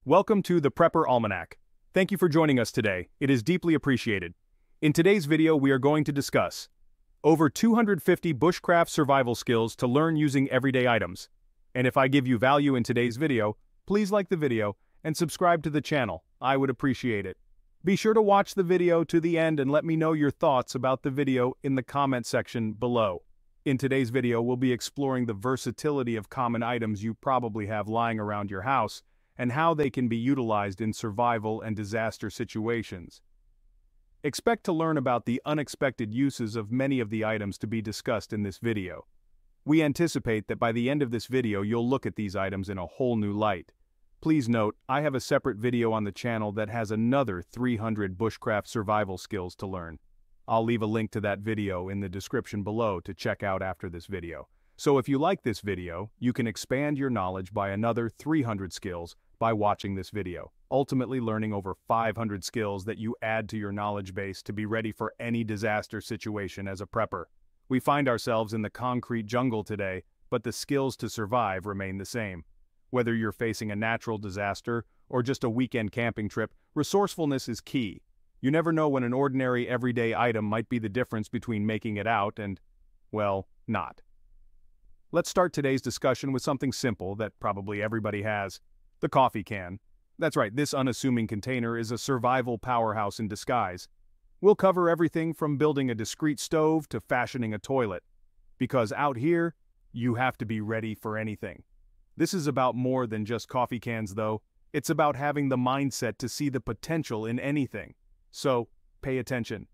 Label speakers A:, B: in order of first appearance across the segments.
A: Welcome to the Prepper Almanac. Thank you for joining us today. It is deeply appreciated. In today's video, we are going to discuss over 250 bushcraft survival skills to learn using everyday items. And if I give you value in today's video, please like the video and subscribe to the channel. I would appreciate it. Be sure to watch the video to the end and let me know your thoughts about the video in the comment section below. In today's video, we'll be exploring the versatility of common items you probably have lying around your house and how they can be utilized in survival and disaster situations. Expect to learn about the unexpected uses of many of the items to be discussed in this video. We anticipate that by the end of this video you'll look at these items in a whole new light. Please note, I have a separate video on the channel that has another 300 bushcraft survival skills to learn. I'll leave a link to that video in the description below to check out after this video. So if you like this video, you can expand your knowledge by another 300 skills by watching this video, ultimately learning over 500 skills that you add to your knowledge base to be ready for any disaster situation as a prepper. We find ourselves in the concrete jungle today, but the skills to survive remain the same. Whether you're facing a natural disaster or just a weekend camping trip, resourcefulness is key. You never know when an ordinary everyday item might be the difference between making it out and, well, not. Let's start today's discussion with something simple that probably everybody has. The coffee can. That's right, this unassuming container is a survival powerhouse in disguise. We'll cover everything from building a discreet stove to fashioning a toilet. Because out here, you have to be ready for anything. This is about more than just coffee cans though. It's about having the mindset to see the potential in anything. So, pay attention.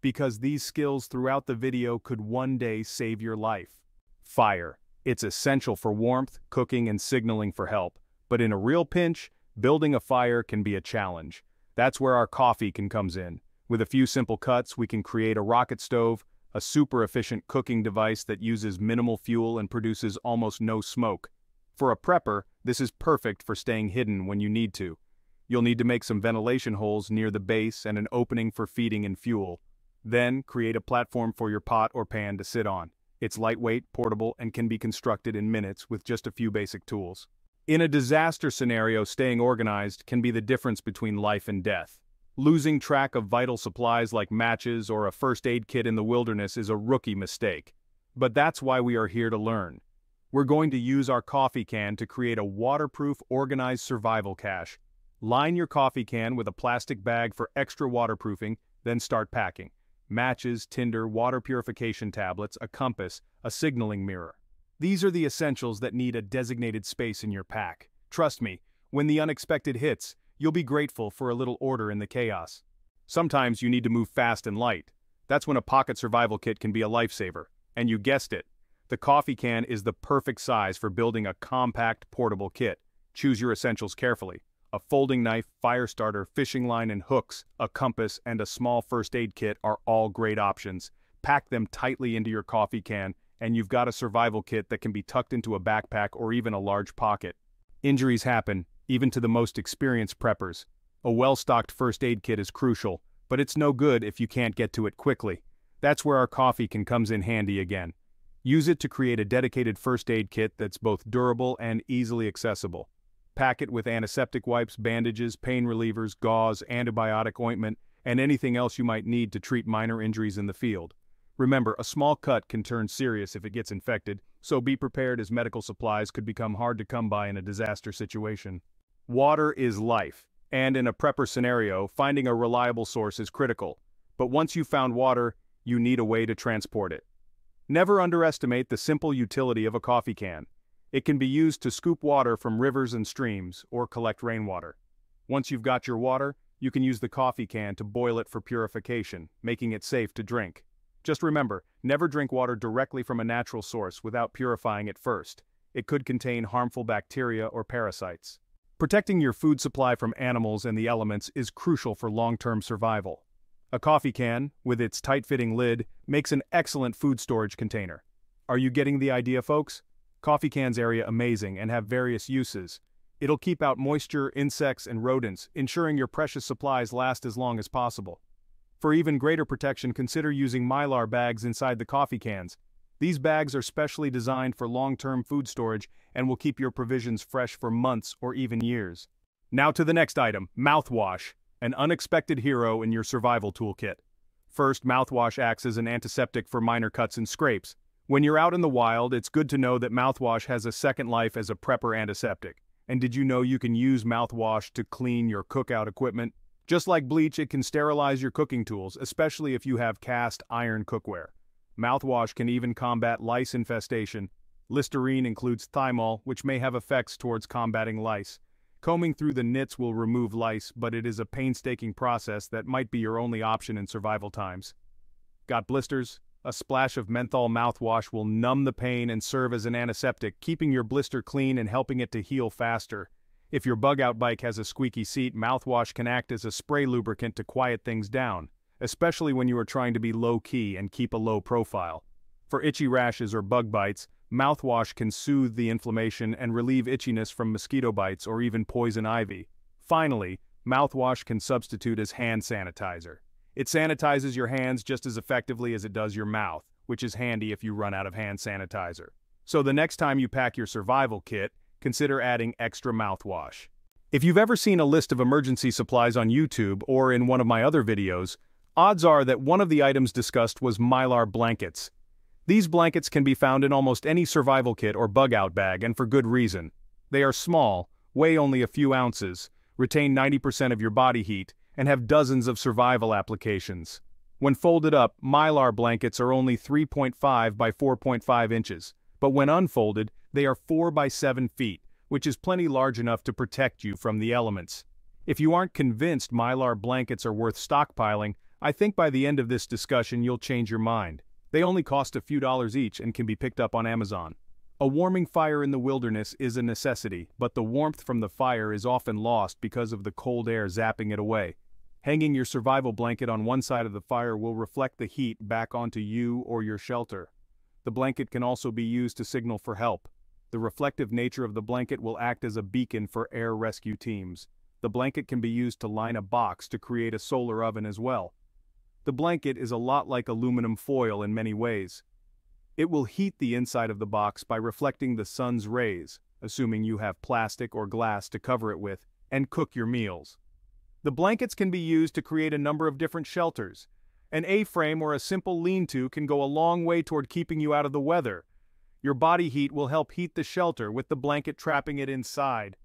A: Because these skills throughout the video could one day save your life. Fire. It's essential for warmth, cooking, and signaling for help. But in a real pinch, building a fire can be a challenge. That's where our coffee can comes in. With a few simple cuts, we can create a rocket stove, a super efficient cooking device that uses minimal fuel and produces almost no smoke. For a prepper, this is perfect for staying hidden when you need to. You'll need to make some ventilation holes near the base and an opening for feeding and fuel. Then, create a platform for your pot or pan to sit on. It's lightweight, portable, and can be constructed in minutes with just a few basic tools. In a disaster scenario, staying organized can be the difference between life and death. Losing track of vital supplies like matches or a first aid kit in the wilderness is a rookie mistake. But that's why we are here to learn. We're going to use our coffee can to create a waterproof, organized survival cache. Line your coffee can with a plastic bag for extra waterproofing, then start packing. Matches, tinder, water purification tablets, a compass, a signaling mirror. These are the essentials that need a designated space in your pack. Trust me, when the unexpected hits, you'll be grateful for a little order in the chaos. Sometimes you need to move fast and light. That's when a pocket survival kit can be a lifesaver. And you guessed it, the coffee can is the perfect size for building a compact, portable kit. Choose your essentials carefully. A folding knife, fire starter, fishing line and hooks, a compass, and a small first aid kit are all great options. Pack them tightly into your coffee can, and you've got a survival kit that can be tucked into a backpack or even a large pocket. Injuries happen, even to the most experienced preppers. A well-stocked first aid kit is crucial, but it's no good if you can't get to it quickly. That's where our coffee can comes in handy again. Use it to create a dedicated first aid kit that's both durable and easily accessible. Pack it with antiseptic wipes, bandages, pain relievers, gauze, antibiotic ointment, and anything else you might need to treat minor injuries in the field. Remember, a small cut can turn serious if it gets infected, so be prepared as medical supplies could become hard to come by in a disaster situation. Water is life, and in a prepper scenario, finding a reliable source is critical. But once you've found water, you need a way to transport it. Never underestimate the simple utility of a coffee can. It can be used to scoop water from rivers and streams or collect rainwater. Once you've got your water, you can use the coffee can to boil it for purification, making it safe to drink. Just remember, never drink water directly from a natural source without purifying it first. It could contain harmful bacteria or parasites. Protecting your food supply from animals and the elements is crucial for long-term survival. A coffee can, with its tight-fitting lid, makes an excellent food storage container. Are you getting the idea, folks? Coffee cans are amazing and have various uses. It'll keep out moisture, insects, and rodents, ensuring your precious supplies last as long as possible. For even greater protection, consider using Mylar bags inside the coffee cans. These bags are specially designed for long-term food storage and will keep your provisions fresh for months or even years. Now to the next item, mouthwash, an unexpected hero in your survival toolkit. First, mouthwash acts as an antiseptic for minor cuts and scrapes. When you're out in the wild, it's good to know that mouthwash has a second life as a prepper antiseptic. And did you know you can use mouthwash to clean your cookout equipment? Just like bleach, it can sterilize your cooking tools, especially if you have cast iron cookware. Mouthwash can even combat lice infestation. Listerine includes thymol, which may have effects towards combating lice. Combing through the nits will remove lice, but it is a painstaking process that might be your only option in survival times. Got blisters? A splash of menthol mouthwash will numb the pain and serve as an antiseptic, keeping your blister clean and helping it to heal faster. If your bug-out bike has a squeaky seat, mouthwash can act as a spray lubricant to quiet things down, especially when you are trying to be low-key and keep a low profile. For itchy rashes or bug bites, mouthwash can soothe the inflammation and relieve itchiness from mosquito bites or even poison ivy. Finally, mouthwash can substitute as hand sanitizer. It sanitizes your hands just as effectively as it does your mouth, which is handy if you run out of hand sanitizer. So the next time you pack your survival kit, consider adding extra mouthwash. If you've ever seen a list of emergency supplies on YouTube or in one of my other videos, odds are that one of the items discussed was Mylar blankets. These blankets can be found in almost any survival kit or bug-out bag, and for good reason. They are small, weigh only a few ounces, retain 90% of your body heat, and have dozens of survival applications. When folded up, Mylar blankets are only 3.5 by 4.5 inches, but when unfolded, they are 4 by 7 feet, which is plenty large enough to protect you from the elements. If you aren't convinced Mylar blankets are worth stockpiling, I think by the end of this discussion you'll change your mind. They only cost a few dollars each and can be picked up on Amazon. A warming fire in the wilderness is a necessity, but the warmth from the fire is often lost because of the cold air zapping it away. Hanging your survival blanket on one side of the fire will reflect the heat back onto you or your shelter. The blanket can also be used to signal for help. The reflective nature of the blanket will act as a beacon for air rescue teams. The blanket can be used to line a box to create a solar oven as well. The blanket is a lot like aluminum foil in many ways. It will heat the inside of the box by reflecting the sun's rays, assuming you have plastic or glass to cover it with, and cook your meals. The blankets can be used to create a number of different shelters. An A-frame or a simple lean-to can go a long way toward keeping you out of the weather. Your body heat will help heat the shelter with the blanket trapping it inside.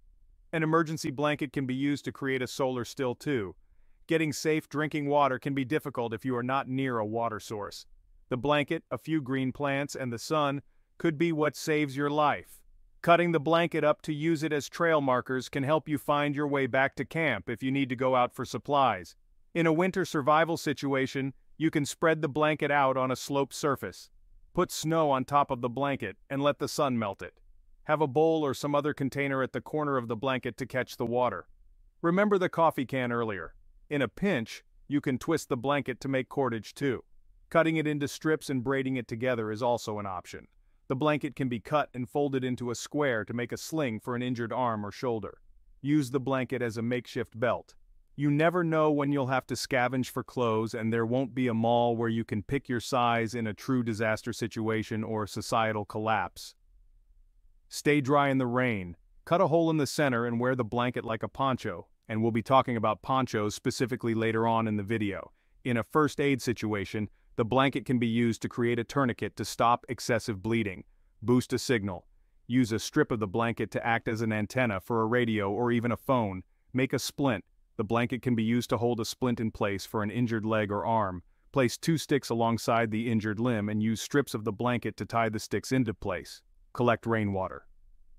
A: An emergency blanket can be used to create a solar still too. Getting safe drinking water can be difficult if you are not near a water source. The blanket, a few green plants, and the sun could be what saves your life. Cutting the blanket up to use it as trail markers can help you find your way back to camp if you need to go out for supplies. In a winter survival situation, you can spread the blanket out on a sloped surface. Put snow on top of the blanket and let the sun melt it. Have a bowl or some other container at the corner of the blanket to catch the water. Remember the coffee can earlier. In a pinch, you can twist the blanket to make cordage too. Cutting it into strips and braiding it together is also an option. The blanket can be cut and folded into a square to make a sling for an injured arm or shoulder. Use the blanket as a makeshift belt. You never know when you'll have to scavenge for clothes, and there won't be a mall where you can pick your size in a true disaster situation or societal collapse. Stay dry in the rain. Cut a hole in the center and wear the blanket like a poncho, and we'll be talking about ponchos specifically later on in the video. In a first aid situation, the blanket can be used to create a tourniquet to stop excessive bleeding. Boost a signal. Use a strip of the blanket to act as an antenna for a radio or even a phone. Make a splint. The blanket can be used to hold a splint in place for an injured leg or arm. Place 2 sticks alongside the injured limb and use strips of the blanket to tie the sticks into place. Collect rainwater.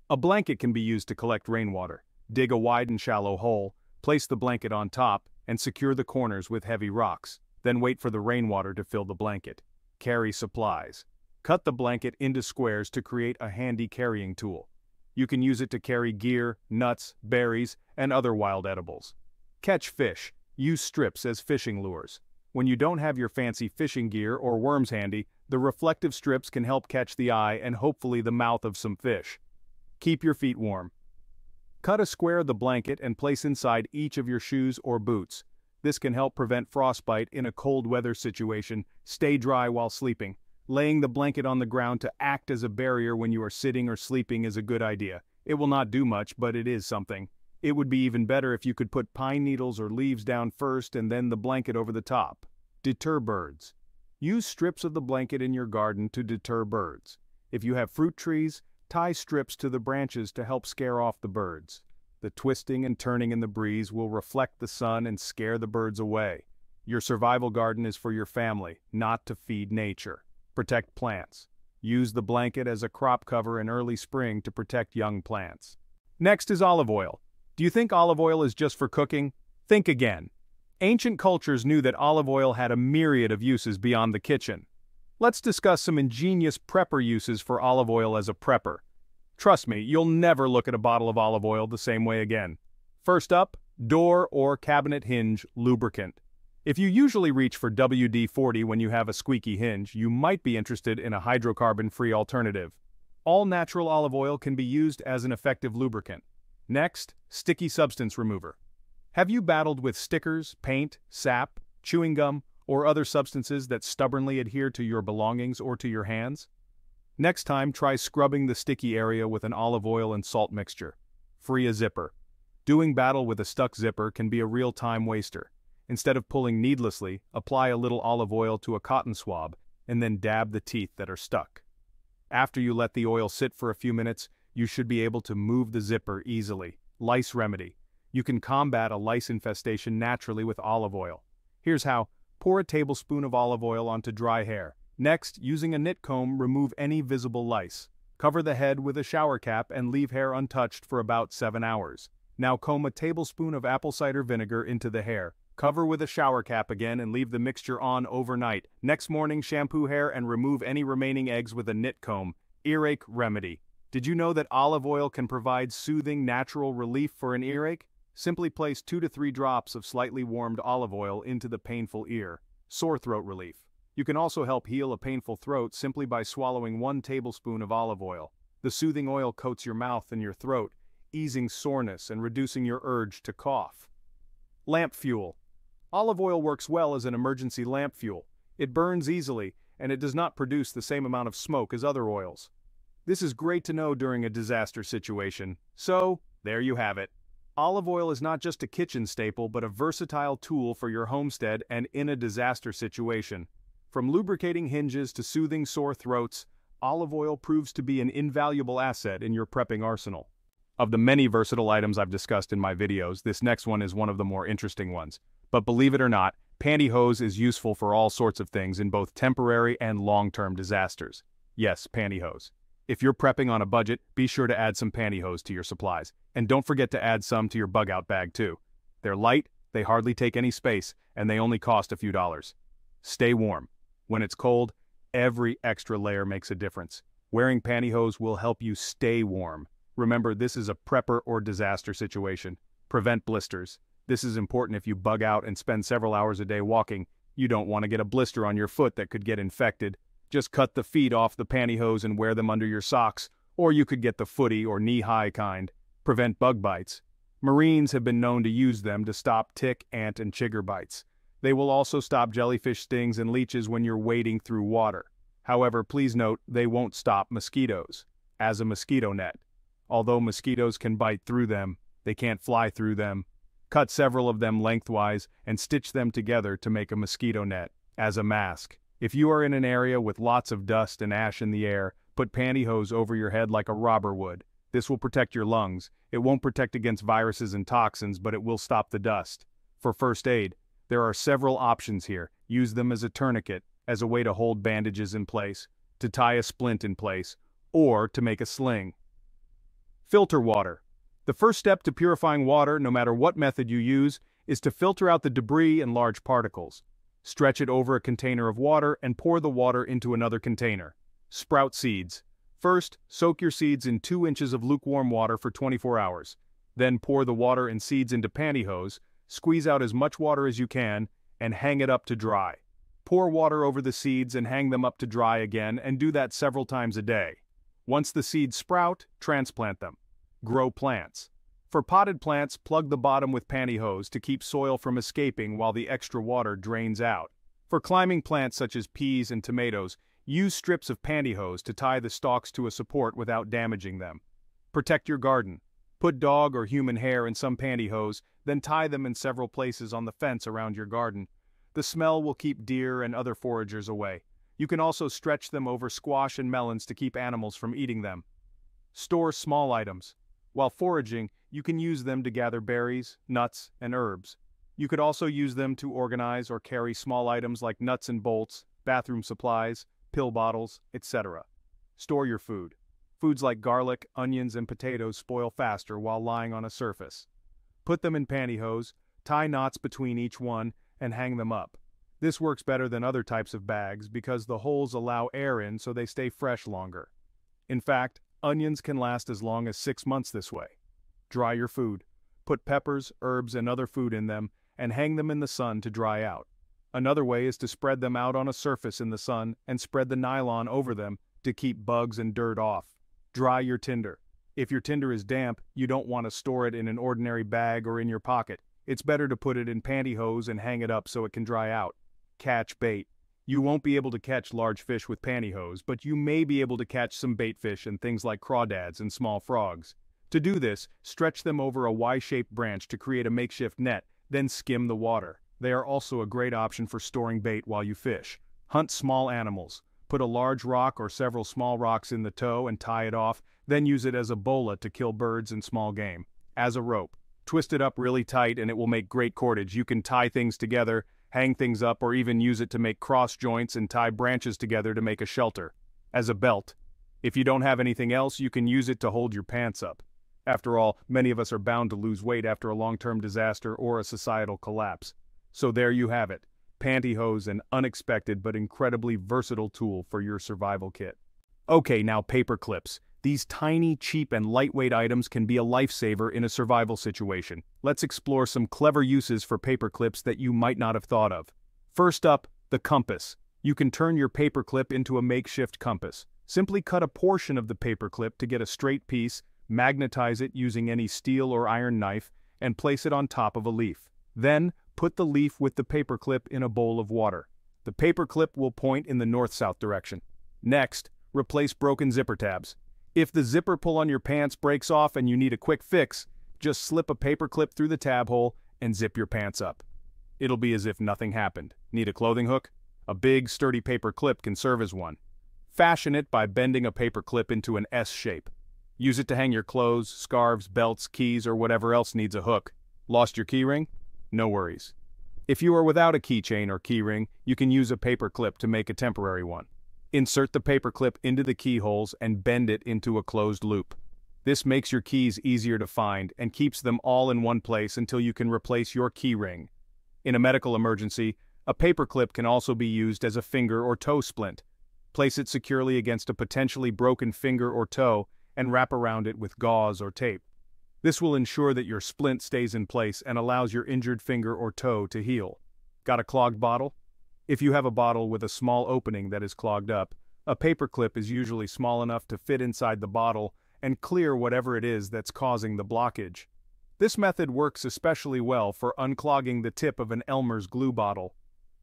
A: A blanket can be used to collect rainwater. Dig a wide and shallow hole, place the blanket on top, and secure the corners with heavy rocks. Then wait for the rainwater to fill the blanket. Carry supplies. Cut the blanket into squares to create a handy carrying tool. You can use it to carry gear, nuts, berries, and other wild edibles. Catch fish. Use strips as fishing lures. When you don't have your fancy fishing gear or worms handy, the reflective strips can help catch the eye and hopefully the mouth of some fish. Keep your feet warm. Cut a square of the blanket and place inside each of your shoes or boots. This can help prevent frostbite in a cold weather situation. Stay dry while sleeping. Laying the blanket on the ground to act as a barrier when you are sitting or sleeping is a good idea. It will not do much, but it is something. It would be even better if you could put pine needles or leaves down first and then the blanket over the top. Deter birds. Use strips of the blanket in your garden to deter birds. If you have fruit trees, tie strips to the branches to help scare off the birds. The twisting and turning in the breeze will reflect the sun and scare the birds away. Your survival garden is for your family, not to feed nature. Protect plants. Use the blanket as a crop cover in early spring to protect young plants. Next is olive oil. Do you think olive oil is just for cooking? Think again. Ancient cultures knew that olive oil had a myriad of uses beyond the kitchen. Let's discuss some ingenious prepper uses for olive oil as a prepper. Trust me, you'll never look at a bottle of olive oil the same way again. First up, door or cabinet hinge lubricant. If you usually reach for WD-40 when you have a squeaky hinge, you might be interested in a hydrocarbon-free alternative. All natural olive oil can be used as an effective lubricant. Next, sticky substance remover. Have you battled with stickers, paint, sap, chewing gum, or other substances that stubbornly adhere to your belongings or to your hands? Next time, try scrubbing the sticky area with an olive oil and salt mixture. Free a zipper. Doing battle with a stuck zipper can be a real time waster. Instead of pulling needlessly, apply a little olive oil to a cotton swab and then dab the teeth that are stuck. After you let the oil sit for a few minutes, you should be able to move the zipper easily. Lice remedy. You can combat a lice infestation naturally with olive oil. Here's how. Pour a tablespoon of olive oil onto dry hair. Next, using a knit comb, remove any visible lice. Cover the head with a shower cap and leave hair untouched for about 7 hours. Now comb a tablespoon of apple cider vinegar into the hair. Cover with a shower cap again and leave the mixture on overnight. Next morning, shampoo hair and remove any remaining eggs with a knit comb. Earache remedy. Did you know that olive oil can provide soothing, natural relief for an earache? Simply place 2 to 3 drops of slightly warmed olive oil into the painful ear. Sore throat relief. You can also help heal a painful throat simply by swallowing 1 tablespoon of olive oil. The soothing oil coats your mouth and your throat, easing soreness and reducing your urge to cough. Lamp fuel. Olive oil works well as an emergency lamp fuel. It burns easily, and it does not produce the same amount of smoke as other oils. This is great to know during a disaster situation. So, there you have it. Olive oil is not just a kitchen staple but a versatile tool for your homestead and in a disaster situation. From lubricating hinges to soothing sore throats, olive oil proves to be an invaluable asset in your prepping arsenal. Of the many versatile items I've discussed in my videos, this next one is one of the more interesting ones. But believe it or not, Pantyhose is useful for all sorts of things in both temporary and long-term disasters. Yes, Pantyhose. If you're prepping on a budget, be sure to add some Pantyhose to your supplies. And don't forget to add some to your bug-out bag too. They're light, they hardly take any space, and they only cost a few dollars. Stay warm. When it's cold, every extra layer makes a difference. Wearing Pantyhose will help you stay warm. Remember, this is a prepper or disaster situation. Prevent blisters. This is important if you bug out and spend several hours a day walking. You don't want to get a blister on your foot that could get infected. Just cut the feet off the pantyhose and wear them under your socks, or you could get the footy or knee-high kind. Prevent bug bites. Marines have been known to use them to stop tick, ant, and chigger bites. They will also stop jellyfish stings and leeches when you're wading through water. However, please note, they won't stop mosquitoes. As a mosquito net. Although mosquitoes can bite through them, they can't fly through them. Cut several of them lengthwise and stitch them together to make a mosquito net. As a mask. If you are in an area with lots of dust and ash in the air, put pantyhose over your head like a robber would. This will protect your lungs. It won't protect against viruses and toxins, but it will stop the dust. For first aid, there are several options here. Use them as a tourniquet, as a way to hold bandages in place, to tie a splint in place, or to make a sling. Filter water. The first step to purifying water, no matter what method you use, is to filter out the debris and large particles. Stretch it over a container of water and pour the water into another container. Sprout seeds. First, soak your seeds in 2 inches of lukewarm water for 24 hours. Then pour the water and seeds into pantyhose, squeeze out as much water as you can, and hang it up to dry. Pour water over the seeds and hang them up to dry again, and do that several times a day. Once the seeds sprout, transplant them. Grow plants. For potted plants, plug the bottom with pantyhose to keep soil from escaping while the extra water drains out. For climbing plants such as peas and tomatoes, use strips of pantyhose to tie the stalks to a support without damaging them. Protect your garden. Put dog or human hair in some pantyhose, then tie them in several places on the fence around your garden. The smell will keep deer and other foragers away. You can also stretch them over squash and melons to keep animals from eating them. Store small items. While foraging, you can use them to gather berries, nuts, and herbs. You could also use them to organize or carry small items like nuts and bolts, bathroom supplies, pill bottles, etc. Store your food. Foods like garlic, onions, and potatoes spoil faster while lying on a surface. Put them in pantyhose, tie knots between each one, and hang them up. This works better than other types of bags because the holes allow air in so they stay fresh longer. In fact, onions can last as long as 6 months this way. Dry your food. Put peppers, herbs, and other food in them, and hang them in the sun to dry out. Another way is to spread them out on a surface in the sun and spread the nylon over them to keep bugs and dirt off. Dry your tinder. If your tinder is damp, you don't want to store it in an ordinary bag or in your pocket. It's better to put it in pantyhose and hang it up so it can dry out. Catch bait. You won't be able to catch large fish with pantyhose, but you may be able to catch some bait fish and things like crawdads and small frogs. To do this, stretch them over a Y-shaped branch to create a makeshift net, then skim the water. They are also a great option for storing bait while you fish. Hunt small animals. Put a large rock or several small rocks in the toe and tie it off, then use it as a bola to kill birds and small game. As a rope. Twist it up really tight and it will make great cordage. You can tie things together, hang things up, or even use it to make cross joints and tie branches together to make a shelter. As a belt. If you don't have anything else, you can use it to hold your pants up. After all, many of us are bound to lose weight after a long-term disaster or a societal collapse. So there you have it. Pantyhose, an unexpected but incredibly versatile tool for your survival kit. Okay, now paper clips. These tiny, cheap, and lightweight items can be a lifesaver in a survival situation. Let's explore some clever uses for paper clips that you might not have thought of. First up, the compass. You can turn your paper clip into a makeshift compass. Simply cut a portion of the paper clip to get a straight piece, magnetize it using any steel or iron knife, and place it on top of a leaf. Then, put the leaf with the paper clip in a bowl of water. The paper clip will point in the north-south direction. Next, replace broken zipper tabs. If the zipper pull on your pants breaks off and you need a quick fix, just slip a paper clip through the tab hole and zip your pants up. It'll be as if nothing happened. Need a clothing hook? A big, sturdy paper clip can serve as one. Fashion it by bending a paper clip into an S shape. Use it to hang your clothes, scarves, belts, keys, or whatever else needs a hook. Lost your keyring? No worries. If you are without a keychain or keyring, you can use a paper clip to make a temporary one. Insert the paper clip into the keyholes and bend it into a closed loop. This makes your keys easier to find and keeps them all in one place until you can replace your keyring. In a medical emergency, a paper clip can also be used as a finger or toe splint. Place it securely against a potentially broken finger or toe and wrap around it with gauze or tape. This will ensure that your splint stays in place and allows your injured finger or toe to heal. Got a clogged bottle? If you have a bottle with a small opening that is clogged up, a paper clip is usually small enough to fit inside the bottle and clear whatever it is that's causing the blockage. This method works especially well for unclogging the tip of an Elmer's glue bottle.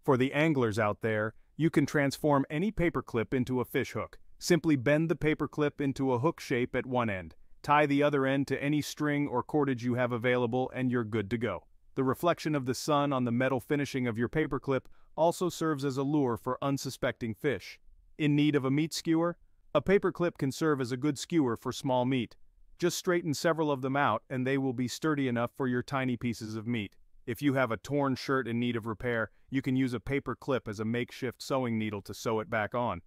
A: For the anglers out there, you can transform any paper clip into a fish hook. Simply bend the paper clip into a hook shape at one end. Tie the other end to any string or cordage you have available and you're good to go. The reflection of the sun on the metal finishing of your paper clip also serves as a lure for unsuspecting fish. In need of a meat skewer? A paper clip can serve as a good skewer for small meat. Just straighten several of them out and they will be sturdy enough for your tiny pieces of meat. If you have a torn shirt in need of repair, you can use a paper clip as a makeshift sewing needle to sew it back on.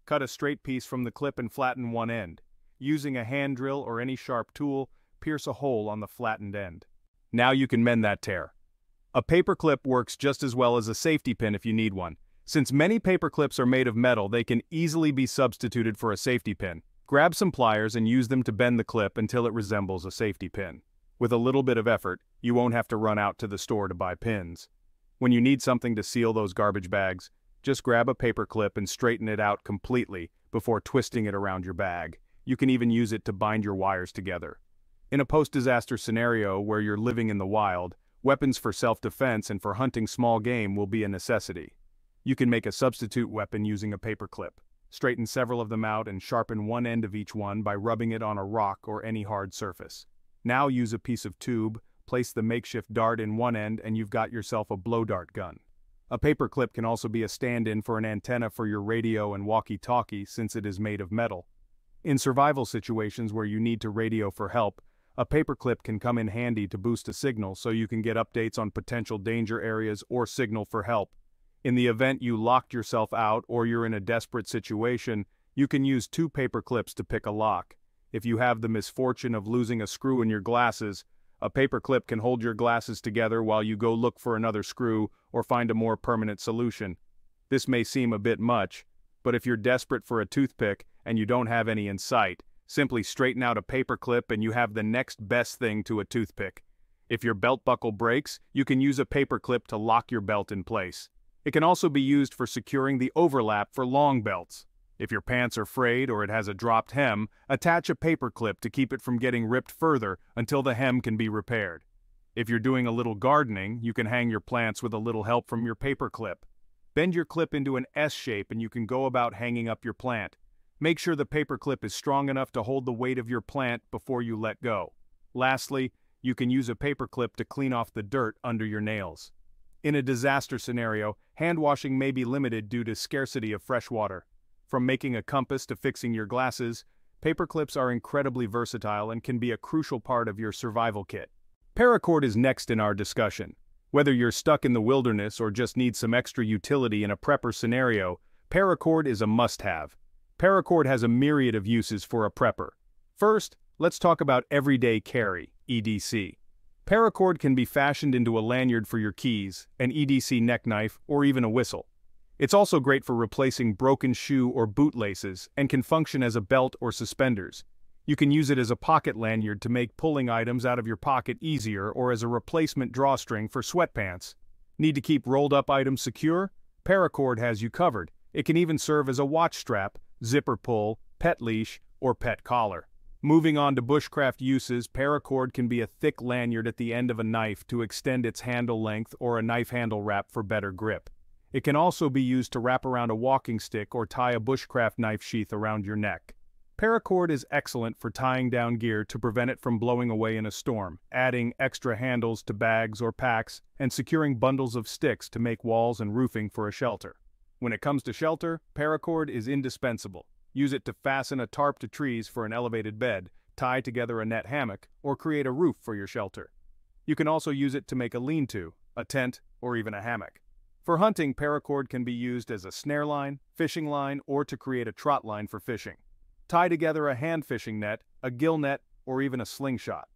A: Cut a straight piece from the clip and flatten one end. Using a hand drill or any sharp tool, pierce a hole on the flattened end. Now you can mend that tear. A paper clip works just as well as a safety pin if you need one. Since many paper clips are made of metal, they can easily be substituted for a safety pin. Grab some pliers and use them to bend the clip until it resembles a safety pin. With a little bit of effort, you won't have to run out to the store to buy pins. When you need something to seal those garbage bags, just grab a paper clip and straighten it out completely before twisting it around your bag. You can even use it to bind your wires together. In a post-disaster scenario where you're living in the wild, weapons for self-defense and for hunting small game will be a necessity. You can make a substitute weapon using a paper clip. Straighten several of them out and sharpen one end of each one by rubbing it on a rock or any hard surface. Now use a piece of tube, place the makeshift dart in one end, and you've got yourself a blow dart gun. A paper clip can also be a stand-in for an antenna for your radio and walkie-talkie since it is made of metal. In survival situations where you need to radio for help, a paper clip can come in handy to boost a signal so you can get updates on potential danger areas or signal for help. In the event you locked yourself out or you're in a desperate situation, you can use 2 paper clips to pick a lock. If you have the misfortune of losing a screw in your glasses, a paper clip can hold your glasses together while you go look for another screw or find a more permanent solution. This may seem a bit much, but if you're desperate for a toothpick and you don't have any in sight, simply straighten out a paper clip and you have the next best thing to a toothpick. If your belt buckle breaks, you can use a paper clip to lock your belt in place. It can also be used for securing the overlap for long belts. If your pants are frayed or it has a dropped hem, attach a paper clip to keep it from getting ripped further until the hem can be repaired. If you're doing a little gardening, you can hang your plants with a little help from your paper clip. Bend your clip into an S shape and you can go about hanging up your plant. Make sure the paper clip is strong enough to hold the weight of your plant before you let go. Lastly, you can use a paper clip to clean off the dirt under your nails. In a disaster scenario, hand washing may be limited due to scarcity of fresh water. From making a compass to fixing your glasses, paper clips are incredibly versatile and can be a crucial part of your survival kit. Paracord is next in our discussion. Whether you're stuck in the wilderness or just need some extra utility in a prepper scenario, paracord is a must-have. Paracord has a myriad of uses for a prepper. First, let's talk about everyday carry, EDC. Paracord can be fashioned into a lanyard for your keys, an EDC neck knife, or even a whistle. It's also great for replacing broken shoe or boot laces and can function as a belt or suspenders. You can use it as a pocket lanyard to make pulling items out of your pocket easier or as a replacement drawstring for sweatpants. Need to keep rolled-up items secure? Paracord has you covered. It can even serve as a watch strap, zipper pull, pet leash, or pet collar. Moving on to bushcraft uses, paracord can be a thick lanyard at the end of a knife to extend its handle length or a knife handle wrap for better grip. It can also be used to wrap around a walking stick or tie a bushcraft knife sheath around your neck. Paracord is excellent for tying down gear to prevent it from blowing away in a storm, adding extra handles to bags or packs, and securing bundles of sticks to make walls and roofing for a shelter. When it comes to shelter, paracord is indispensable. Use it to fasten a tarp to trees for an elevated bed, tie together a net hammock, or create a roof for your shelter. You can also use it to make a lean-to, a tent, or even a hammock. For hunting, paracord can be used as a snare line, fishing line, or to create a trot line for fishing. Tie together a hand fishing net, a gill net, or even a slingshot.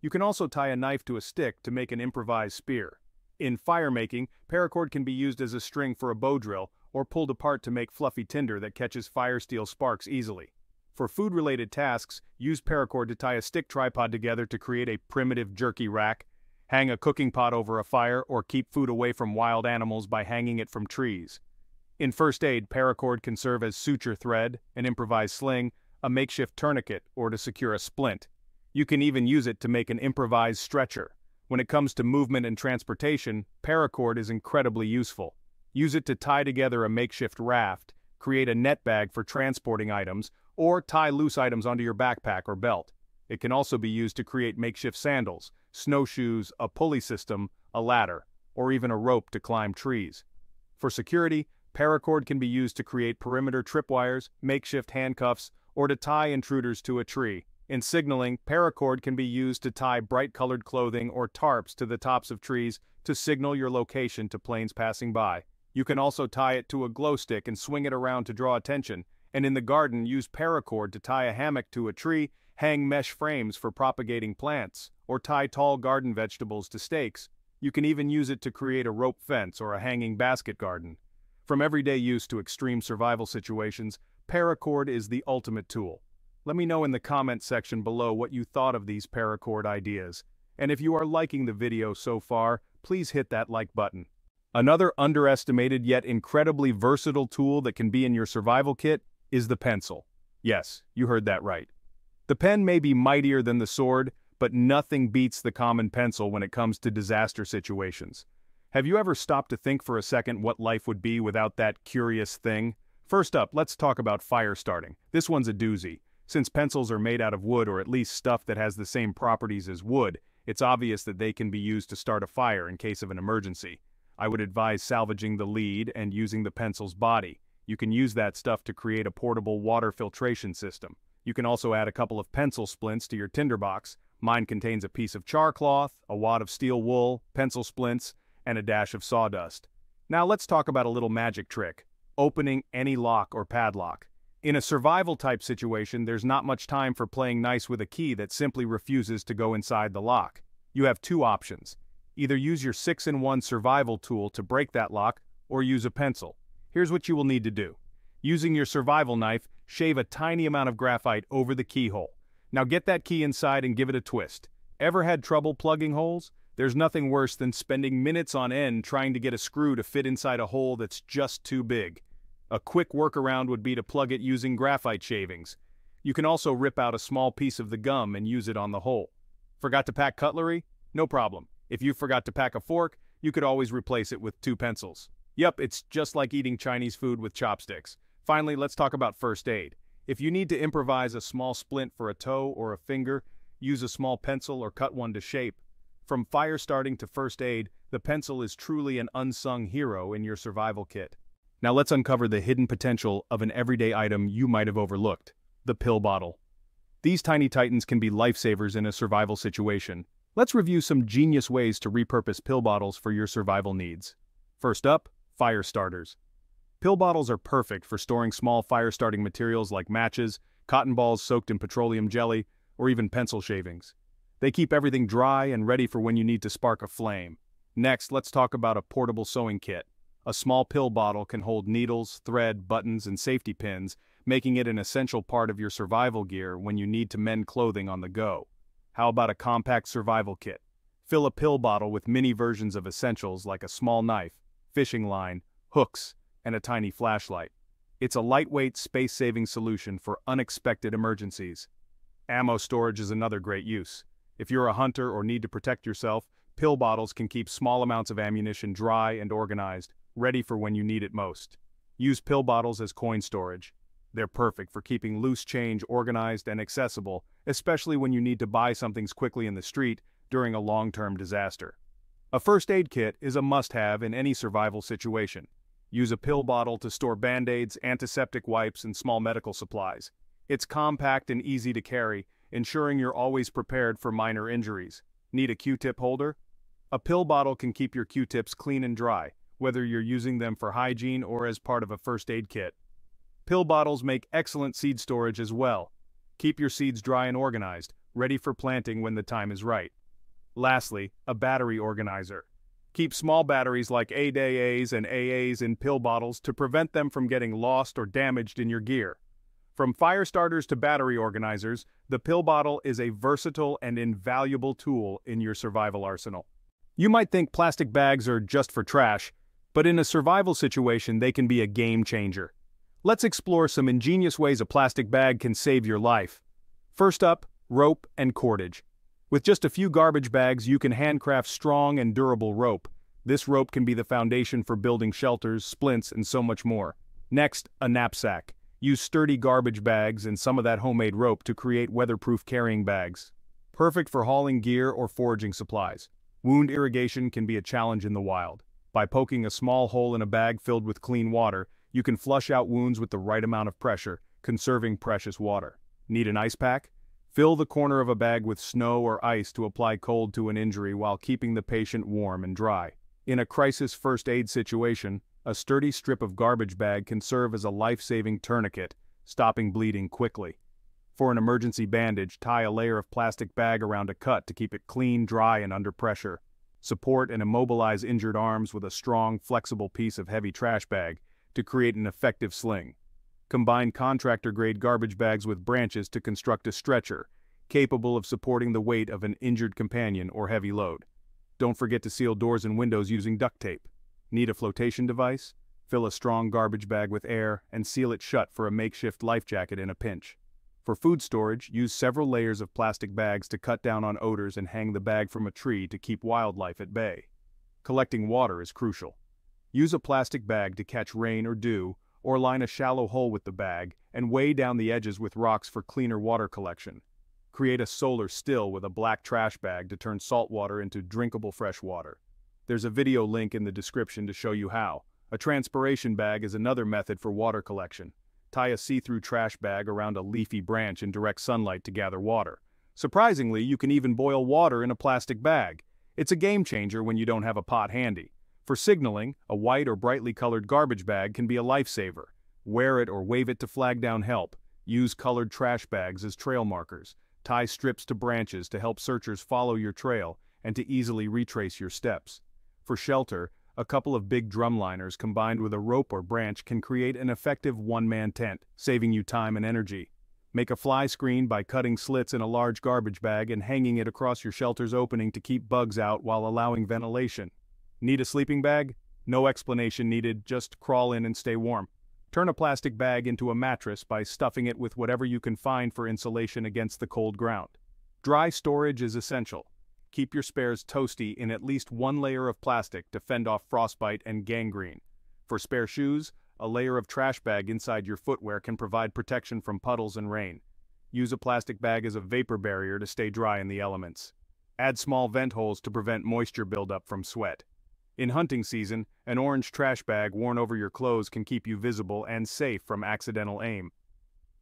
A: You can also tie a knife to a stick to make an improvised spear. In fire making, paracord can be used as a string for a bow drill, or pulled apart to make fluffy tinder that catches fire steel sparks easily. For food-related tasks, use paracord to tie a stick tripod together to create a primitive jerky rack, hang a cooking pot over a fire, or keep food away from wild animals by hanging it from trees. In first aid, paracord can serve as suture thread, an improvised sling, a makeshift tourniquet, or to secure a splint. You can even use it to make an improvised stretcher. When it comes to movement and transportation, paracord is incredibly useful. Use it to tie together a makeshift raft, create a net bag for transporting items, or tie loose items onto your backpack or belt. It can also be used to create makeshift sandals, snowshoes, a pulley system, a ladder, or even a rope to climb trees. For security, paracord can be used to create perimeter tripwires, makeshift handcuffs, or to tie intruders to a tree. In signaling, paracord can be used to tie bright-colored clothing or tarps to the tops of trees to signal your location to planes passing by. You can also tie it to a glow stick and swing it around to draw attention, and in the garden use paracord to tie a hammock to a tree, hang mesh frames for propagating plants, or tie tall garden vegetables to stakes. You can even use it to create a rope fence or a hanging basket garden. From everyday use to extreme survival situations, paracord is the ultimate tool. Let me know in the comment section below what you thought of these paracord ideas. And if you are liking the video so far, please hit that like button. Another underestimated yet incredibly versatile tool that can be in your survival kit is the pencil. Yes, you heard that right. The pen may be mightier than the sword, but nothing beats the common pencil when it comes to disaster situations. Have you ever stopped to think for a second what life would be without that curious thing? First up, let's talk about fire starting. This one's a doozy. Since pencils are made out of wood or at least stuff that has the same properties as wood, it's obvious that they can be used to start a fire in case of an emergency. I would advise salvaging the lead and using the pencil's body. You can use that stuff to create a portable water filtration system. You can also add a couple of pencil splints to your tinderbox. Mine contains a piece of char cloth, a wad of steel wool, pencil splints, and a dash of sawdust. Now let's talk about a little magic trick: opening any lock or padlock. In a survival type situation, there's not much time for playing nice with a key that simply refuses to go inside the lock. You have two options. Either use your 6-in-1 survival tool to break that lock, or use a pencil. Here's what you will need to do. Using your survival knife, shave a tiny amount of graphite over the keyhole. Now get that key inside and give it a twist. Ever had trouble plugging holes? There's nothing worse than spending minutes on end trying to get a screw to fit inside a hole that's just too big. A quick workaround would be to plug it using graphite shavings. You can also rip out a small piece of the gum and use it on the hole. Forgot to pack cutlery? No problem. If you forgot to pack a fork, you could always replace it with 2 pencils. Yup, it's just like eating Chinese food with chopsticks. Finally, let's talk about first aid. If you need to improvise a small splint for a toe or a finger, use a small pencil or cut one to shape. From fire starting to first aid, the pencil is truly an unsung hero in your survival kit. Now let's uncover the hidden potential of an everyday item you might have overlooked: the pill bottle. These tiny titans can be lifesavers in a survival situation. Let's review some genius ways to repurpose pill bottles for your survival needs. First up, fire starters. Pill bottles are perfect for storing small fire-starting materials like matches, cotton balls soaked in petroleum jelly, or even pencil shavings. They keep everything dry and ready for when you need to spark a flame. Next, let's talk about a portable sewing kit. A small pill bottle can hold needles, thread, buttons, and safety pins, making it an essential part of your survival gear when you need to mend clothing on the go. How about a compact survival kit? Fill a pill bottle with mini versions of essentials like a small knife, fishing line, hooks, and a tiny flashlight. It's a lightweight, space-saving solution for unexpected emergencies. Ammo storage is another great use. If you're a hunter or need to protect yourself, pill bottles can keep small amounts of ammunition dry and organized, ready for when you need it most. Use pill bottles as coin storage. They're perfect for keeping loose change organized and accessible, especially when you need to buy something quickly in the street during a long-term disaster. A first aid kit is a must-have in any survival situation. Use a pill bottle to store band-aids, antiseptic wipes, and small medical supplies. It's compact and easy to carry, ensuring you're always prepared for minor injuries. Need a Q-tip holder? A pill bottle can keep your Q-tips clean and dry, whether you're using them for hygiene or as part of a first aid kit. Pill bottles make excellent seed storage as well. Keep your seeds dry and organized, ready for planting when the time is right. Lastly, a battery organizer. Keep small batteries like AAs and AAs in pill bottles to prevent them from getting lost or damaged in your gear. From fire starters to battery organizers, the pill bottle is a versatile and invaluable tool in your survival arsenal. You might think plastic bags are just for trash, but in a survival situation they can be a game changer. Let's explore some ingenious ways a plastic bag can save your life. First up, rope and cordage. With just a few garbage bags, you can handcraft strong and durable rope. This rope can be the foundation for building shelters, splints, and so much more. Next, a knapsack. Use sturdy garbage bags and some of that homemade rope to create weatherproof carrying bags. Perfect for hauling gear or foraging supplies. Wound irrigation can be a challenge in the wild. By poking a small hole in a bag filled with clean water, you can flush out wounds with the right amount of pressure, conserving precious water. Need an ice pack? Fill the corner of a bag with snow or ice to apply cold to an injury while keeping the patient warm and dry. In a crisis first aid situation, a sturdy strip of garbage bag can serve as a life-saving tourniquet, stopping bleeding quickly. For an emergency bandage, tie a layer of plastic bag around a cut to keep it clean, dry, and under pressure. Support and immobilize injured arms with a strong, flexible piece of heavy trash bag to create an effective sling. Combine contractor-grade garbage bags with branches to construct a stretcher, capable of supporting the weight of an injured companion or heavy load. Don't forget to seal doors and windows using duct tape. Need a flotation device? Fill a strong garbage bag with air and seal it shut for a makeshift life jacket in a pinch. For food storage, use several layers of plastic bags to cut down on odors and hang the bag from a tree to keep wildlife at bay. Collecting water is crucial. Use a plastic bag to catch rain or dew, or line a shallow hole with the bag and weigh down the edges with rocks for cleaner water collection. Create a solar still with a black trash bag to turn salt water into drinkable fresh water. There's a video link in the description to show you how. A transpiration bag is another method for water collection. Tie a see-through trash bag around a leafy branch in direct sunlight to gather water. Surprisingly, you can even boil water in a plastic bag. It's a game changer when you don't have a pot handy. For signaling, a white or brightly colored garbage bag can be a lifesaver. Wear it or wave it to flag down help. Use colored trash bags as trail markers. Tie strips to branches to help searchers follow your trail and to easily retrace your steps. For shelter, a couple of big drum liners combined with a rope or branch can create an effective one-man tent, saving you time and energy. Make a fly screen by cutting slits in a large garbage bag and hanging it across your shelter's opening to keep bugs out while allowing ventilation. Need a sleeping bag? No explanation needed, just crawl in and stay warm. Turn a plastic bag into a mattress by stuffing it with whatever you can find for insulation against the cold ground. Dry storage is essential. Keep your spares toasty in at least one layer of plastic to fend off frostbite and gangrene. For spare shoes, a layer of trash bag inside your footwear can provide protection from puddles and rain. Use a plastic bag as a vapor barrier to stay dry in the elements. Add small vent holes to prevent moisture buildup from sweat. In hunting season, an orange trash bag worn over your clothes can keep you visible and safe from accidental aim.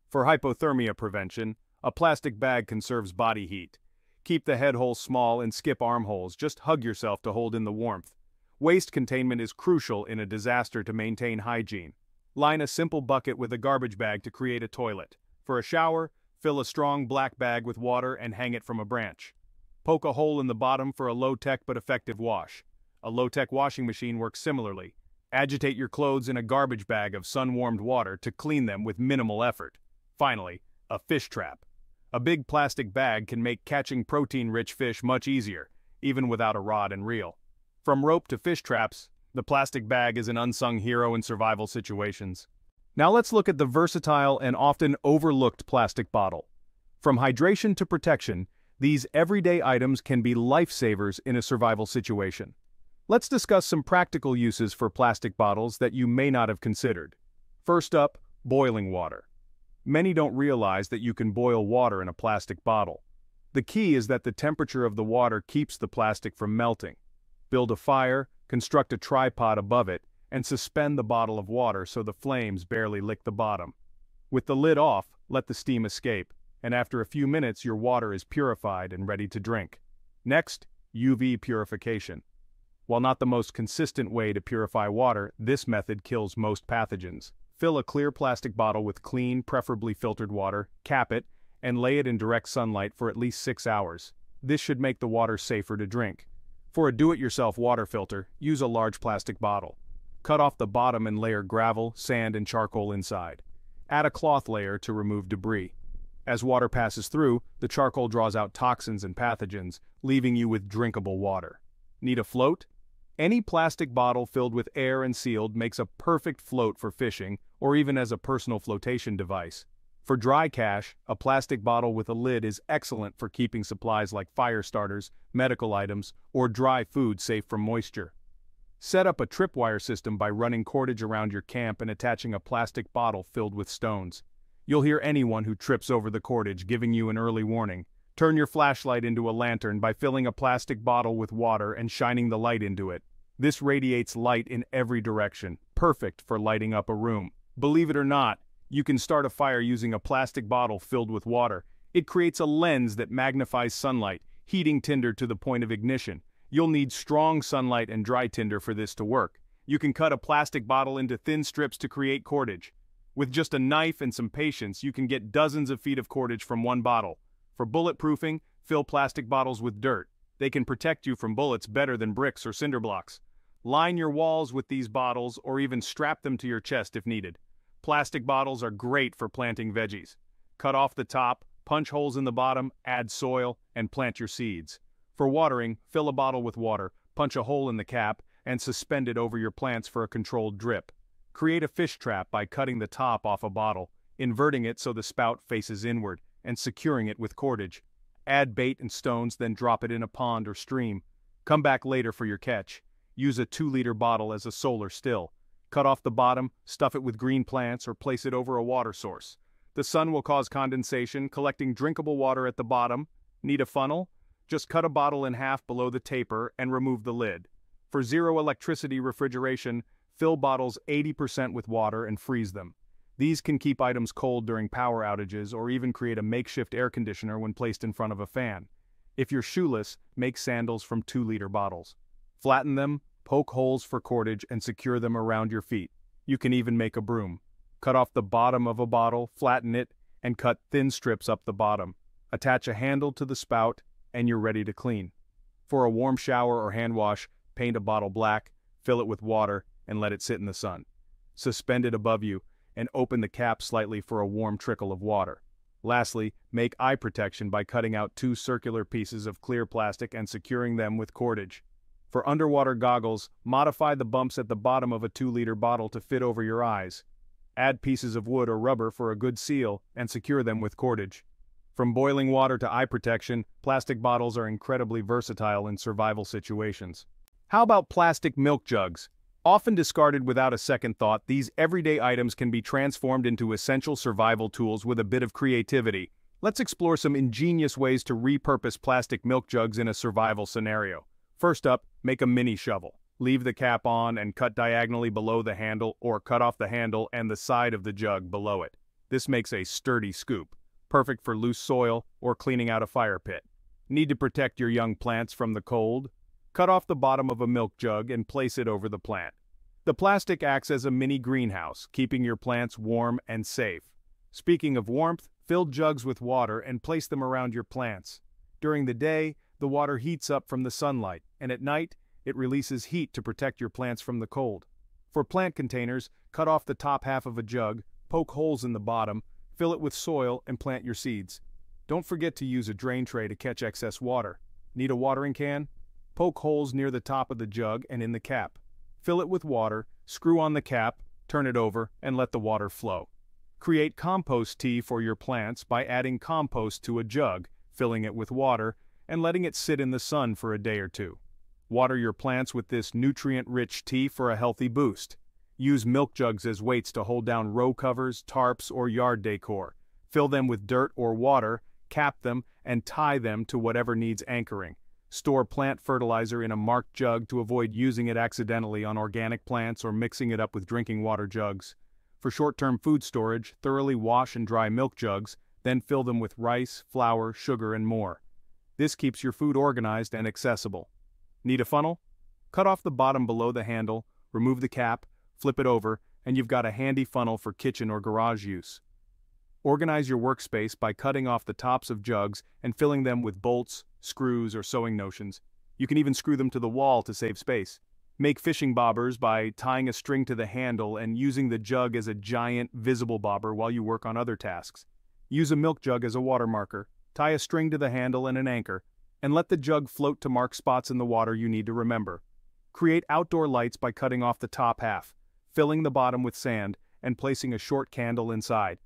A: For hypothermia prevention, a plastic bag conserves body heat. Keep the head holes small and skip armholes, just hug yourself to hold in the warmth. Waste containment is crucial in a disaster to maintain hygiene. Line a simple bucket with a garbage bag to create a toilet. For a shower, fill a strong black bag with water and hang it from a branch. Poke a hole in the bottom for a low-tech but effective wash. A low-tech washing machine works similarly. Agitate your clothes in a garbage bag of sun-warmed water to clean them with minimal effort. Finally, a fish trap. A big plastic bag can make catching protein-rich fish much easier, even without a rod and reel. From rope to fish traps, the plastic bag is an unsung hero in survival situations. Now let's look at the versatile and often overlooked plastic bottle. From hydration to protection, these everyday items can be lifesavers in a survival situation. Let's discuss some practical uses for plastic bottles that you may not have considered. First up, boiling water. Many don't realize that you can boil water in a plastic bottle. The key is that the temperature of the water keeps the plastic from melting. Build a fire, construct a tripod above it, and suspend the bottle of water so the flames barely lick the bottom. With the lid off, let the steam escape, and after a few minutes your water is purified and ready to drink. Next, UV purification. While not the most consistent way to purify water, this method kills most pathogens. Fill a clear plastic bottle with clean, preferably filtered water, cap it, and lay it in direct sunlight for at least 6 hours. This should make the water safer to drink. For a do-it-yourself water filter, use a large plastic bottle. Cut off the bottom and layer gravel, sand, and charcoal inside. Add a cloth layer to remove debris. As water passes through, the charcoal draws out toxins and pathogens, leaving you with drinkable water. Need a float? Any plastic bottle filled with air and sealed makes a perfect float for fishing or even as a personal flotation device. For dry cache, a plastic bottle with a lid is excellent for keeping supplies like fire starters, medical items, or dry food safe from moisture. Set up a tripwire system by running cordage around your camp and attaching a plastic bottle filled with stones. You'll hear anyone who trips over the cordage, giving you an early warning. Turn your flashlight into a lantern by filling a plastic bottle with water and shining the light into it. This radiates light in every direction, perfect for lighting up a room. Believe it or not, you can start a fire using a plastic bottle filled with water. It creates a lens that magnifies sunlight, heating tinder to the point of ignition. You'll need strong sunlight and dry tinder for this to work. You can cut a plastic bottle into thin strips to create cordage. With just a knife and some patience, you can get dozens of feet of cordage from one bottle. For bulletproofing, fill plastic bottles with dirt. They can protect you from bullets better than bricks or cinder blocks. Line your walls with these bottles or even strap them to your chest if needed. Plastic bottles are great for planting veggies. Cut off the top, punch holes in the bottom, add soil, and plant your seeds. For watering, fill a bottle with water, punch a hole in the cap, and suspend it over your plants for a controlled drip. Create a fish trap by cutting the top off a bottle, inverting it so the spout faces inward, and securing it with cordage. Add bait and stones, then drop it in a pond or stream. Come back later for your catch. Use a 2-liter bottle as a solar still. Cut off the bottom, stuff it with green plants, or place it over a water source. The sun will cause condensation, collecting drinkable water at the bottom. Need a funnel? Just cut a bottle in half below the taper and remove the lid. For zero electricity refrigeration, fill bottles 80% with water and freeze them. These can keep items cold during power outages or even create a makeshift air conditioner when placed in front of a fan. If you're shoeless, make sandals from 2-liter bottles. Flatten them, poke holes for cordage, and secure them around your feet. You can even make a broom. Cut off the bottom of a bottle, flatten it, and cut thin strips up the bottom. Attach a handle to the spout, and you're ready to clean. For a warm shower or hand wash, paint a bottle black, fill it with water, and let it sit in the sun. Suspend it above you, and open the cap slightly for a warm trickle of water. Lastly, make eye protection by cutting out 2 circular pieces of clear plastic and securing them with cordage. For underwater goggles, modify the bumps at the bottom of a 2-liter bottle to fit over your eyes. Add pieces of wood or rubber for a good seal and secure them with cordage. From boiling water to eye protection, plastic bottles are incredibly versatile in survival situations. How about plastic milk jugs? Often discarded without a second thought, these everyday items can be transformed into essential survival tools with a bit of creativity. Let's explore some ingenious ways to repurpose plastic milk jugs in a survival scenario. First up, make a mini shovel. Leave the cap on and cut diagonally below the handle, or cut off the handle and the side of the jug below it. This makes a sturdy scoop, perfect for loose soil or cleaning out a fire pit. Need to protect your young plants from the cold? Cut off the bottom of a milk jug and place it over the plant. The plastic acts as a mini greenhouse, keeping your plants warm and safe. Speaking of warmth, fill jugs with water and place them around your plants. During the day, the water heats up from the sunlight, and at night, it releases heat to protect your plants from the cold. For plant containers, cut off the top half of a jug, poke holes in the bottom, fill it with soil, and plant your seeds. Don't forget to use a drain tray to catch excess water. Need a watering can? Poke holes near the top of the jug and in the cap. Fill it with water, screw on the cap, turn it over, and let the water flow. Create compost tea for your plants by adding compost to a jug, filling it with water, and letting it sit in the sun for a day or 2. Water your plants with this nutrient-rich tea for a healthy boost. Use milk jugs as weights to hold down row covers, tarps, or yard decor. Fill them with dirt or water, cap them, and tie them to whatever needs anchoring. Store plant fertilizer in a marked jug to avoid using it accidentally on organic plants or mixing it up with drinking water jugs. For short-term food storage, thoroughly wash and dry milk jugs, then fill them with rice, flour, sugar, and more. This keeps your food organized and accessible. Need a funnel? Cut off the bottom below the handle, remove the cap, flip it over, and you've got a handy funnel for kitchen or garage use. Organize your workspace by cutting off the tops of jugs and filling them with bolts, screws, or sewing notions. You can even screw them to the wall to save space. Make fishing bobbers by tying a string to the handle and using the jug as a giant, visible bobber while you work on other tasks. Use a milk jug as a water marker, tie a string to the handle and an anchor, and let the jug float to mark spots in the water you need to remember. Create outdoor lights by cutting off the top half, filling the bottom with sand, and placing a short candle inside.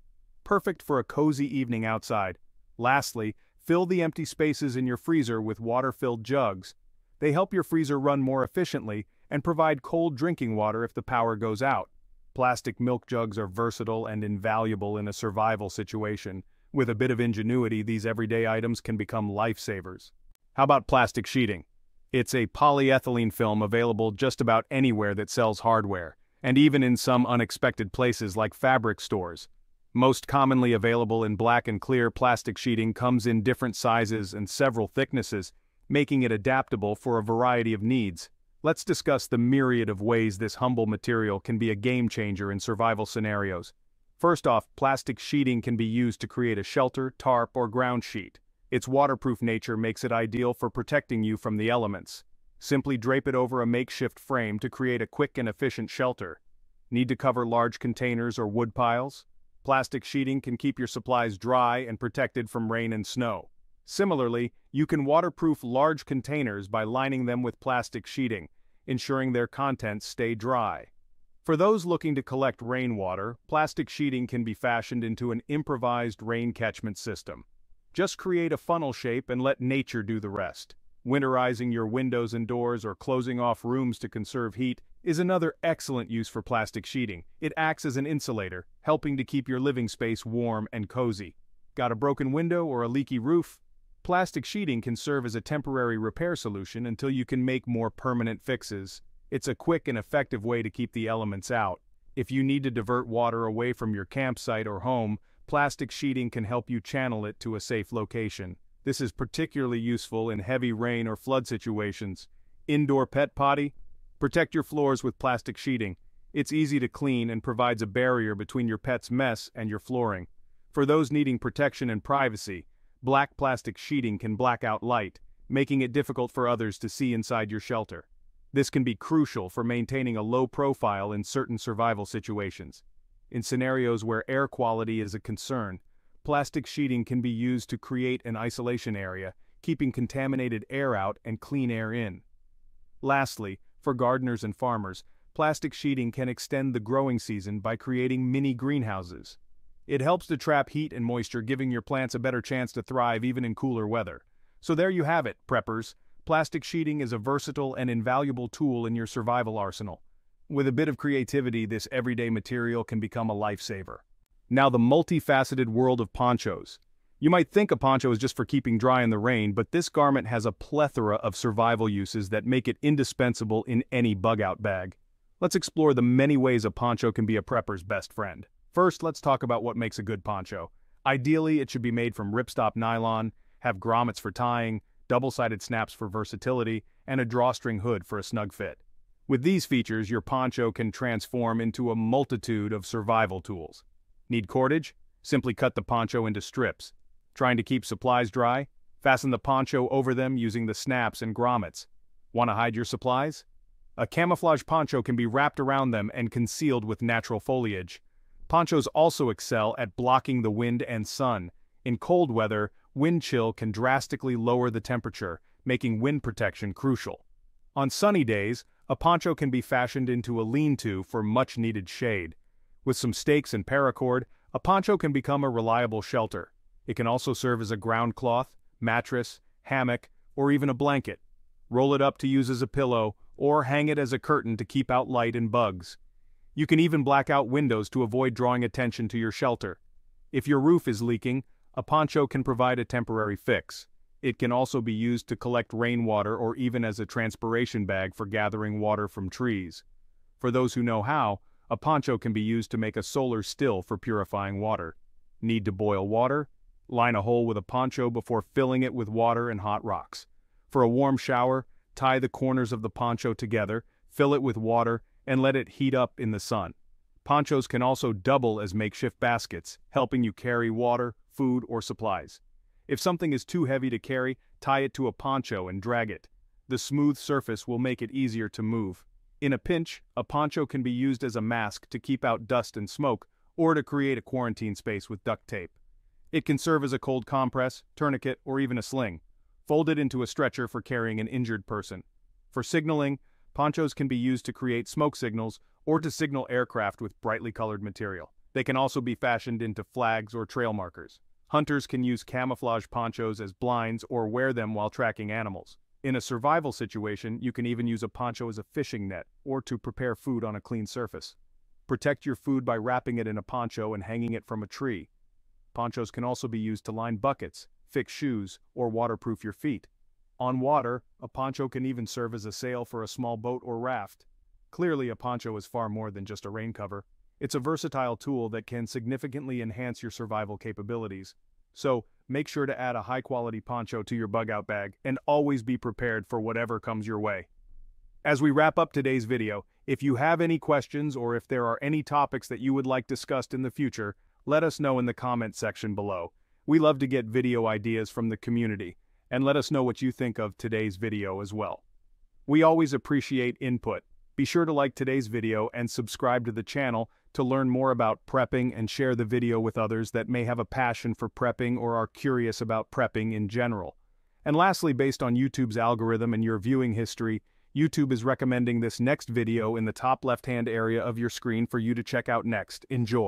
A: Perfect for a cozy evening outside. Lastly, fill the empty spaces in your freezer with water-filled jugs. They help your freezer run more efficiently and provide cold drinking water if the power goes out. Plastic milk jugs are versatile and invaluable in a survival situation. With a bit of ingenuity, these everyday items can become lifesavers. How about plastic sheeting? It's a polyethylene film available just about anywhere that sells hardware, and even in some unexpected places like fabric stores. Most commonly available in black and clear, plastic sheeting comes in different sizes and several thicknesses, making it adaptable for a variety of needs. Let's discuss the myriad of ways this humble material can be a game changer in survival scenarios. First off, plastic sheeting can be used to create a shelter, tarp, or ground sheet. Its waterproof nature makes it ideal for protecting you from the elements. Simply drape it over a makeshift frame to create a quick and efficient shelter. Need to cover large containers or wood piles? Plastic sheeting can keep your supplies dry and protected from rain and snow. Similarly, you can waterproof large containers by lining them with plastic sheeting, ensuring their contents stay dry. For those looking to collect rainwater, plastic sheeting can be fashioned into an improvised rain catchment system. Just create a funnel shape and let nature do the rest. Winterizing your windows and doors or closing off rooms to conserve heat is another excellent use for plastic sheeting. It acts as an insulator, helping to keep your living space warm and cozy. Got a broken window or a leaky roof? Plastic sheeting can serve as a temporary repair solution until you can make more permanent fixes. It's a quick and effective way to keep the elements out. If you need to divert water away from your campsite or home, plastic sheeting can help you channel it to a safe location. This is particularly useful in heavy rain or flood situations. Indoor pet potty? Protect your floors with plastic sheeting. It's easy to clean and provides a barrier between your pet's mess and your flooring. For those needing protection and privacy, black plastic sheeting can black out light, making it difficult for others to see inside your shelter. This can be crucial for maintaining a low profile in certain survival situations. In scenarios where air quality is a concern, plastic sheeting can be used to create an isolation area, keeping contaminated air out and clean air in. Lastly, for gardeners and farmers, plastic sheeting can extend the growing season by creating mini greenhouses. It helps to trap heat and moisture, giving your plants a better chance to thrive even in cooler weather. So there you have it, preppers. Plastic sheeting is a versatile and invaluable tool in your survival arsenal. With a bit of creativity, this everyday material can become a lifesaver. Now the multifaceted world of ponchos. You might think a poncho is just for keeping dry in the rain, but this garment has a plethora of survival uses that make it indispensable in any bug-out bag. Let's explore the many ways a poncho can be a prepper's best friend. First, let's talk about what makes a good poncho. Ideally, it should be made from ripstop nylon, have grommets for tying, double-sided snaps for versatility, and a drawstring hood for a snug fit. With these features, your poncho can transform into a multitude of survival tools. Need cordage? Simply cut the poncho into strips. Trying to keep supplies dry? Fasten the poncho over them using the snaps and grommets. Want to hide your supplies? A camouflage poncho can be wrapped around them and concealed with natural foliage. Ponchos also excel at blocking the wind and sun. In cold weather, wind chill can drastically lower the temperature, making wind protection crucial. On sunny days, a poncho can be fashioned into a lean-to for much-needed shade. With some stakes and paracord, a poncho can become a reliable shelter. It can also serve as a ground cloth, mattress, hammock, or even a blanket. Roll it up to use as a pillow, or hang it as a curtain to keep out light and bugs. You can even black out windows to avoid drawing attention to your shelter. If your roof is leaking, a poncho can provide a temporary fix. It can also be used to collect rainwater or even as a transpiration bag for gathering water from trees. For those who know how, a poncho can be used to make a solar still for purifying water. Need to boil water? Line a hole with a poncho before filling it with water and hot rocks. For a warm shower, tie the corners of the poncho together, fill it with water, and let it heat up in the sun. Ponchos can also double as makeshift baskets, helping you carry water, food, or supplies. If something is too heavy to carry, tie it to a poncho and drag it. The smooth surface will make it easier to move. In a pinch, a poncho can be used as a mask to keep out dust and smoke, or to create a quarantine space with duct tape. It can serve as a cold compress, tourniquet, or even a sling. Fold it into a stretcher for carrying an injured person. For signaling, ponchos can be used to create smoke signals or to signal aircraft with brightly colored material. They can also be fashioned into flags or trail markers. Hunters can use camouflage ponchos as blinds or wear them while tracking animals. In a survival situation, you can even use a poncho as a fishing net or to prepare food on a clean surface. Protect your food by wrapping it in a poncho and hanging it from a tree. Ponchos can also be used to line buckets, fix shoes, or waterproof your feet. On water, a poncho can even serve as a sail for a small boat or raft. Clearly, a poncho is far more than just a rain cover. It's a versatile tool that can significantly enhance your survival capabilities. So, make sure to add a high-quality poncho to your bug-out bag and always be prepared for whatever comes your way. As we wrap up today's video, if you have any questions or if there are any topics that you would like discussed in the future, let us know in the comment section below. We love to get video ideas from the community, and let us know what you think of today's video as well. We always appreciate input. Be sure to like today's video and subscribe to the channel to learn more about prepping and share the video with others that may have a passion for prepping or are curious about prepping in general. And lastly, based on YouTube's algorithm and your viewing history, YouTube is recommending this next video in the top left-hand area of your screen for you to check out next. Enjoy.